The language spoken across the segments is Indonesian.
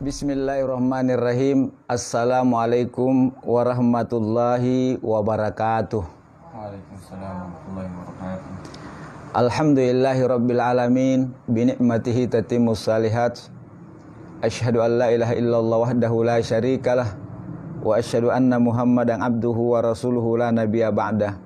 Bismillahirrahmanirrahim. Assalamualaikum warahmatullahi wabarakatuh. Waalaikumsalam warahmatullahi wabarakatuh. Alhamdulillahi rabbil alamin. Binikmatihi tatimmus salihat. Asyhadu an la ilaha illallah wahdahu la syarikalah. Wa asyhadu anna Muhammadan abduhu wa rasuluhu la nabiyya ba'dah.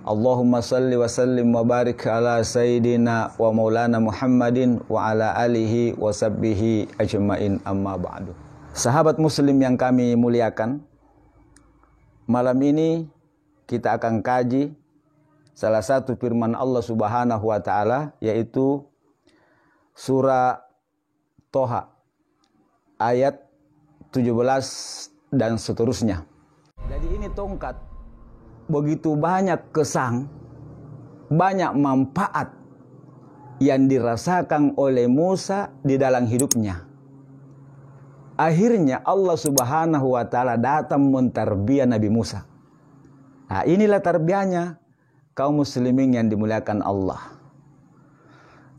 Allahumma salli wa sallim wa barik ala sayyidina wa maulana Muhammadin wa ala alihi wa sahbihi ajma'in, amma ba'du. Sahabat muslim yang kami muliakan, malam ini kita akan kaji salah satu firman Allah Subhanahu wa taala, yaitu surah Toha ayat 17 dan seterusnya. Jadi ini tongkat begitu banyak kesan, banyak manfaat yang dirasakan oleh Musa di dalam hidupnya. Akhirnya Allah Subhanahu wa taala datang mentarbiah Nabi Musa. Nah, inilah tarbiyahnya kaum muslimin yang dimuliakan Allah.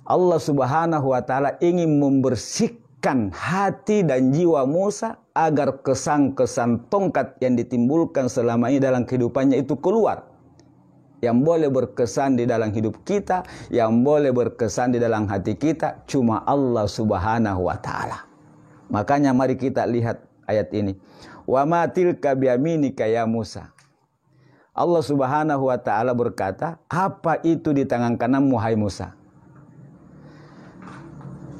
Allah Subhanahu wa taala ingin membersihkan hati dan jiwa Musa agar kesan-kesan tongkat yang ditimbulkan selama ini dalam kehidupannya itu keluar. Yang boleh berkesan di dalam hidup kita, yang boleh berkesan di dalam hati kita, cuma Allah Subhanahu wa ta'ala. Makanya mari kita lihat ayat ini. Wa ma tilka biyaminika ya Musa. Allah Subhanahu wa ta'ala berkata, apa itu di tangan kananmu hai Musa?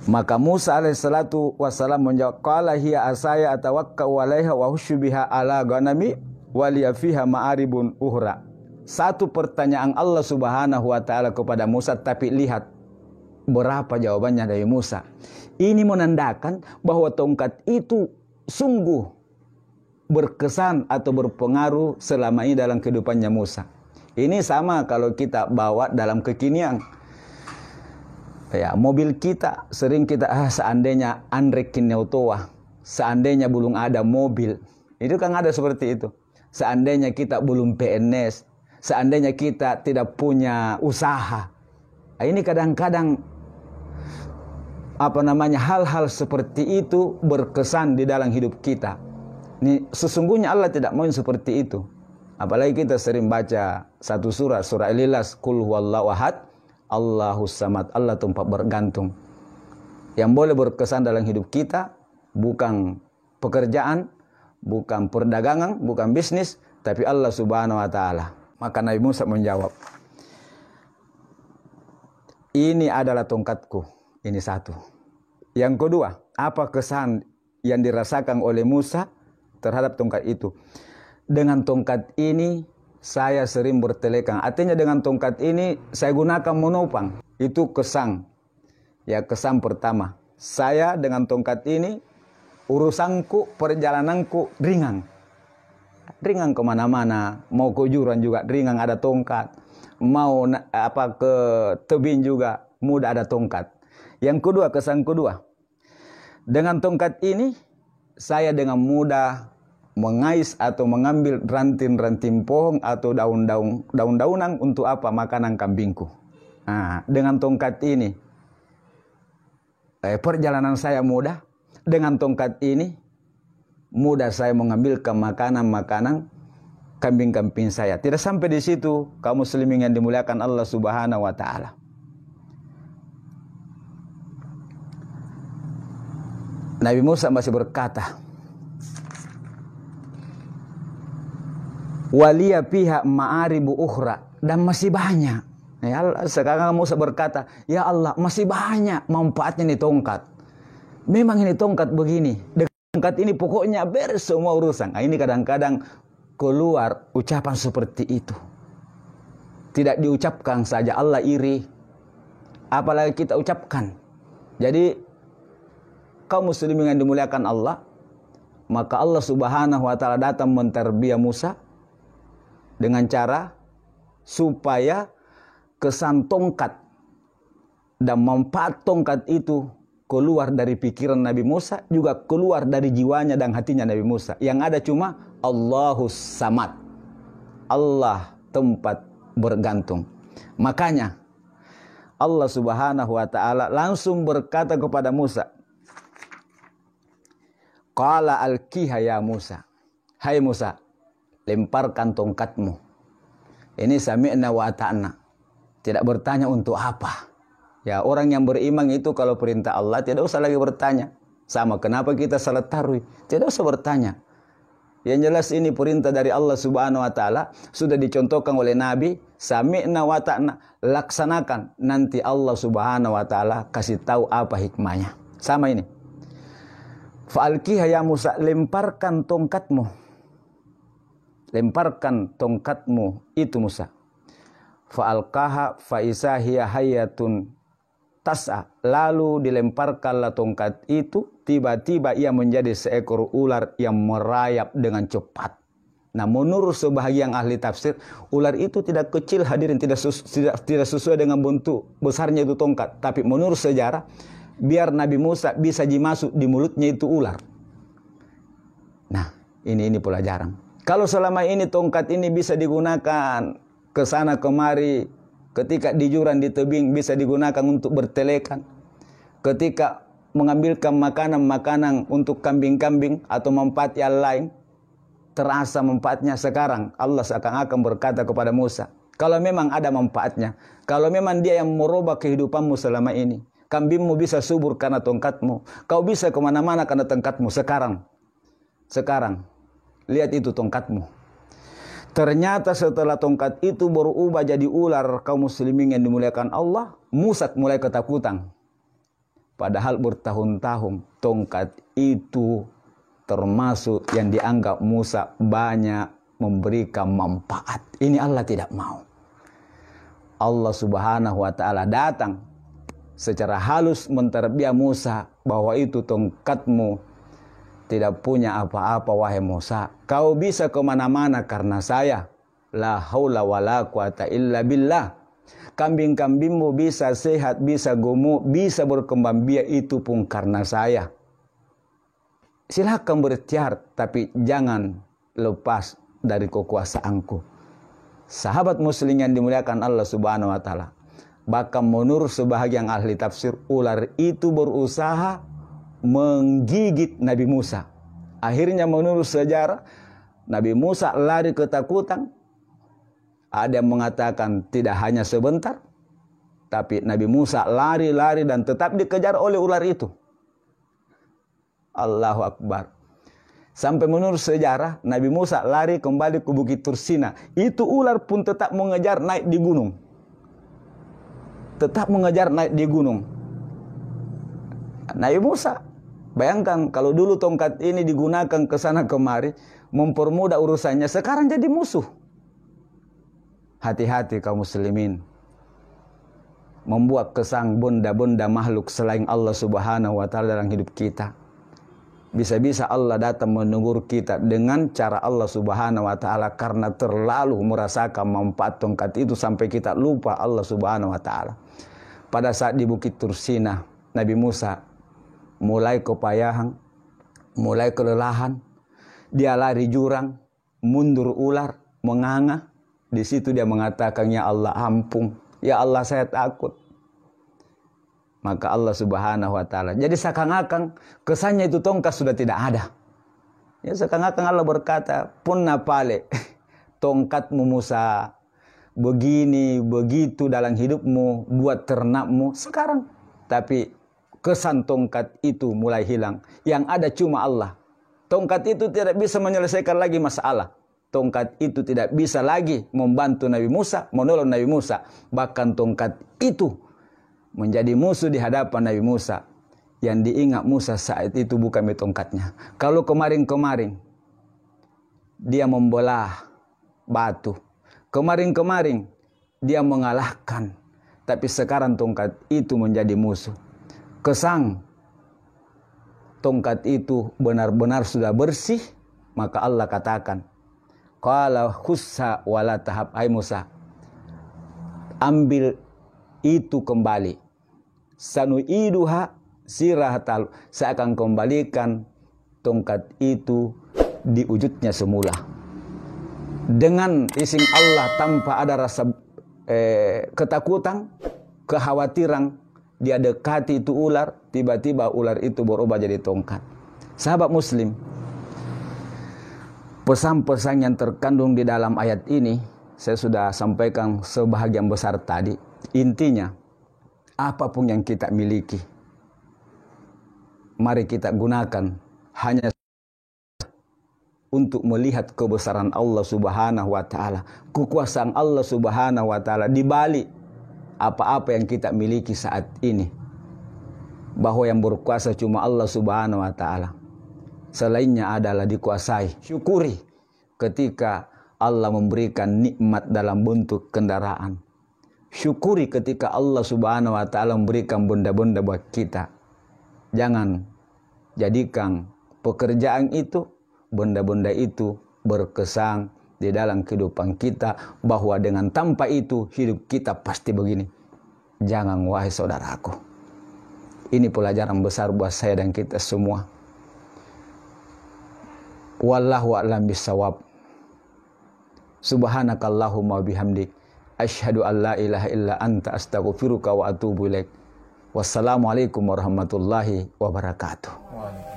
Maka Musa alaihissalatu wassalam menjawab, qala hiya asaya atawakkau 'alaiha wa husyu biha ala ghanami wa liya fiha ma'aribun uhra. Satu pertanyaan Allah Subhanahu wa taala kepada Musa, tapi lihat berapa jawabannya dari Musa. Ini menandakan bahwa tongkat itu sungguh berkesan atau berpengaruh selama ini dalam kehidupannya Musa. Ini sama kalau kita bawa dalam kekinian. Ya, mobil kita sering kita seandainya Andrek Kineutoa, seandainya belum ada mobil, itu kan ada seperti itu. Seandainya kita belum PNS, seandainya kita tidak punya usaha. Nah, ini kadang-kadang hal-hal seperti itu berkesan di dalam hidup kita. Ini sesungguhnya Allah tidak mau seperti itu. Apalagi kita sering baca satu surah Al-Ikhlas, Qul huwallahu ahad, Allahus samad, Allah tempat bergantung. Yang boleh berkesan dalam hidup kita bukan pekerjaan, bukan perdagangan, bukan bisnis, tapi Allah Subhanahu wa taala. Maka Nabi Musa menjawab, ini adalah tongkatku. Ini satu. Yang kedua, apa kesan yang dirasakan oleh Musa terhadap tongkat itu? Dengan tongkat ini saya sering bertelekan. Artinya dengan tongkat ini saya gunakan menopang. Itu kesan. Ya, kesan pertama. Saya dengan tongkat ini urusanku, perjalananku ringan. Ringan kemana-mana. Mau ke Juran juga ringan ada tongkat. Mau ke tebing juga mudah ada tongkat. Yang kedua, kesan kedua. Dengan tongkat ini saya dengan mudah mengais atau mengambil ranting-ranting pohon atau daun-daunan untuk apa? Makanan kambingku. Nah, dengan tongkat ini perjalanan saya mudah. Dengan tongkat ini mudah saya mengambilkan makanan-makanan kambing-kambing saya. Tidak sampai di situ, kaum muslimin yang dimuliakan Allah Subhanahu wa taala. Nabi Musa masih berkata, waliya pihak ma'aribu ukhra, dan masih banyak. Ya, sekarang Musa berkata, ya Allah, masih banyak manfaatnya nih tongkat. Memang ini tongkat begini. Dengan tongkat ini pokoknya beres semua urusan. Nah, ini kadang-kadang keluar ucapan seperti itu. Tidak diucapkan saja, Allah iri. Apalagi kita ucapkan. Jadi kaum muslimin yang dimuliakan Allah, maka Allah Subhanahu wa taala datang mentarbiah Musa dengan cara supaya kesan tongkat dan manfaat tongkat itu keluar dari pikiran Nabi Musa, juga keluar dari jiwanya dan hatinya Nabi Musa. Yang ada cuma Allahus samad, Allah tempat bergantung. Makanya Allah Subhanahu wa taala langsung berkata kepada Musa, Qala alqiha ya Musa. Hai Musa, lemparkan tongkatmu. Ini sami'na wa ata'na. Tidak bertanya untuk apa. Ya, orang yang beriman itu kalau perintah Allah tidak usah lagi bertanya. Sama kenapa kita salat tarawih? Tidak usah bertanya. Yang jelas ini perintah dari Allah Subhanahu wa taala, sudah dicontohkan oleh Nabi, sami'na wa ta'na, laksanakan. Nanti Allah Subhanahu wa taala kasih tahu apa hikmahnya. Sama ini. Fa'alqiha ya Musa, lemparkan tongkatmu. Lemparkan tongkatmu itu Musa. Fa'alqaha fa'isa hiya hayatun tas'a. Lalu dilemparkanlah tongkat itu, tiba-tiba ia menjadi seekor ular yang merayap dengan cepat. Nah, menurut sebahagian ahli tafsir, ular itu tidak kecil hadirin, tidak sesuai dengan bentuk besarnya itu tongkat. Tapi menurut sejarah, biar Nabi Musa bisa masuk di mulutnya itu ular. Nah, ini pelajaran. Kalau selama ini tongkat ini bisa digunakan ke sana kemari, ketika di jurang di tebing bisa digunakan untuk bertelekan, ketika mengambilkan makanan-makanan untuk kambing-kambing atau manfaat yang lain, terasa manfaatnya. Sekarang Allah seakan-akan berkata kepada Musa, kalau memang ada manfaatnya, kalau memang dia yang merubah kehidupanmu selama ini, kambingmu bisa subur karena tongkatmu, kau bisa kemana-mana karena tongkatmu. Sekarang lihat itu tongkatmu. Ternyata setelah tongkat itu berubah jadi ular, kaum muslimin yang dimuliakan Allah, Musa mulai ketakutan. Padahal bertahun-tahun tongkat itu termasuk yang dianggap Musa banyak memberikan manfaat. Ini Allah tidak mau. Allah Subhanahu wa taala datang secara halus menterbiah Musa bahwa itu tongkatmu tidak punya apa-apa wahai Musa. Kau bisa kemana-mana karena saya. La haula wa la quwata illa billah. Kambing-kambingmu bisa sehat, bisa gemuk, bisa berkembang biak, itu pun karena saya. Silakan berikhtiar, tapi jangan lepas dari kekuasaanku. Sahabat muslim yang dimuliakan Allah Subhanahu wa taala. Bahkan menurut sebahagian ahli tafsir, ular itu berusaha menggigit Nabi Musa. Akhirnya menurut sejarah, Nabi Musa lari ketakutan. Ada yang mengatakan tidak hanya sebentar, tapi Nabi Musa lari-lari dan tetap dikejar oleh ular itu. Allahu Akbar. Sampai menurut sejarah, Nabi Musa lari kembali ke Bukit Tursina. Itu ular pun tetap mengejar naik di gunung. Tetap mengejar naik di gunung. Nabi Musa, bayangkan kalau dulu tongkat ini digunakan ke sana kemari, mempermudah urusannya, sekarang jadi musuh. Hati-hati kaum muslimin. Membuat kesang benda-benda makhluk selain Allah Subhanahu wa taala dalam hidup kita. Bisa-bisa Allah datang menegur kita dengan cara Allah Subhanahu wa taala karena terlalu merasakan manfaat tongkat itu sampai kita lupa Allah Subhanahu wa taala. Pada saat di Bukit Tursina, Nabi Musa mulai kepayahan, mulai kelelahan. Dia lari jurang, mundur ular, menganga. Di situ dia mengatakan, ya Allah ampun, ya Allah saya takut. Maka Allah Subhanahu wa taala, jadi seakan-akan kesannya itu tongkat sudah tidak ada. Ya seakan-akan Allah berkata, punna pale, tongkatmu Musa, begini, begitu dalam hidupmu, buat ternakmu, sekarang. Tapi kesan tongkat itu mulai hilang. Yang ada cuma Allah. Tongkat itu tidak bisa menyelesaikan lagi masalah. Tongkat itu tidak bisa lagi membantu Nabi Musa, menolong Nabi Musa. Bahkan tongkat itu menjadi musuh di hadapan Nabi Musa. Yang diingat Musa saat itu bukan tongkatnya. Kalau kemarin-kemarin dia membelah batu, kemarin-kemarin dia mengalahkan, tapi sekarang tongkat itu menjadi musuh. Kesang tongkat itu benar-benar sudah bersih, maka Allah katakan, qala khussa wala tahab, hai Musa, ambil itu kembali, sanu'iduha sirahatal, saya akan kembalikan tongkat itu di wujudnya semula. Dengan izin Allah, tanpa ada rasa ketakutan, kekhawatiran, dia dekati itu ular, tiba-tiba ular itu berubah jadi tongkat. Sahabat muslim, pesan-pesan yang terkandung di dalam ayat ini saya sudah sampaikan sebahagian besar tadi. Intinya, apapun yang kita miliki, mari kita gunakan hanya untuk melihat kebesaran Allah Subhanahu wa taala, kekuasaan Allah Subhanahu wa taala di balik apa-apa yang kita miliki saat ini. Bahwa yang berkuasa cuma Allah Subhanahu wa taala. Selainnya adalah dikuasai. Syukuri ketika Allah memberikan nikmat dalam bentuk kendaraan. Syukuri ketika Allah Subhanahu wa taala memberikan benda-benda buat kita. Jangan jadikan pekerjaan itu, benda-benda itu berkesan di dalam kehidupan kita, bahwa dengan tanpa itu hidup kita pasti begini. Jangan, wahai saudaraku. Ini pelajaran besar buat saya dan kita semua. Wallahu a'lam bissawab. Subhanakallahumma bihamdik, asyhadu an la ilaha illa anta, astaghfiruka wa atubu ilaik. Wassalamualaikum warahmatullahi wabarakatuh.